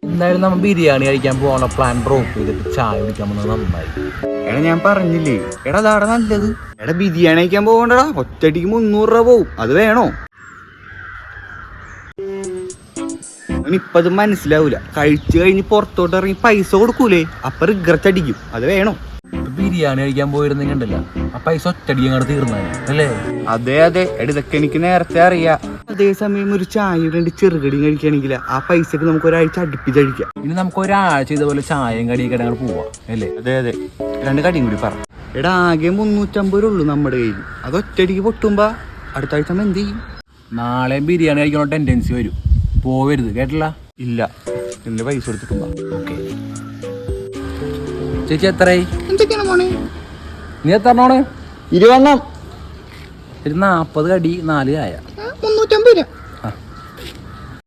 എന്തായാലും നമ്മൾ ബിരിയാണി കഴിക്കാൻ പോകാനുള്ള പ്ലാൻ ഡ്രോപ്പ് ചെയ്തിട്ട് ചായ കുടിക്കാൻ പോകുന്നത് നന്നായി. എടാ ഞാൻ പറഞ്ഞില്ലേ, എടാ അതാടാ നല്ലത്. എടാ ബിരിയാണി കഴിക്കാൻ പോകണ്ടടാ, ഒറ്റടിക്ക് 300 രൂപ പോവും. അത് വേണോ? ഇപ്പത് മനസ്സിലാവൂല. കഴിച്ചു കഴിഞ്ഞ് പുറത്തോട്ട് ഇറങ്ങി പൈസ കൊടുക്കൂലേ, അപ്പൊ റിഗ്രറ്റ് അടിക്കും. അത് വേണോ? ബിരിയാണി കഴിക്കാൻ പോയിരുന്നെങ്കിൽ ഉണ്ടല്ലോ ആ പൈസ ഒറ്റടിക്ക് അങ്ങോട്ട് തീർന്നാണ് അല്ലേ? അതെ അതെ. എടാ ഇതൊക്കെ എനിക്ക് നേരത്തെ അറിയാം. അതേസമയം ഒരു ചായ 2 ചെറുകടിയും കഴിക്കുകയാണെങ്കിൽ ആ പൈസക്ക് നമുക്ക് ഒരാഴ്ച അടുപ്പിച്ചഴിക്കാം. ഇനി നമുക്ക് ഒരാഴ്ച ഇതുപോലെ ചായയും കടിയൊക്കെ ഞങ്ങൾ പോവാം അല്ലേ? അതെ അതെ. 2 കടിയും കൂടി പറ. എടാ ആകെ 350 രൂപ ഉള്ളൂ നമ്മുടെ കയ്യിൽ. അത് ഒറ്റടിക്ക് പൊട്ടുമ്പോ അടുത്ത ആഴ്ച എന്ത് ചെയ്യും? നാളെ ബിരിയാണി കഴിക്കണ ടെൻഡൻസി വരും. പോവരുത്, കേട്ടില്ല? ഇല്ല, എന്റെ പൈസ കൊടുത്തിട്ടുണ്ടോ? ഓക്കെ. ചേച്ചി എത്രയായി? എന്തൊക്കെയാണ് മോനെ? നീ എത്രണ്ണമാണ്? 20. ഒരു 40 കടി 4 ചായ.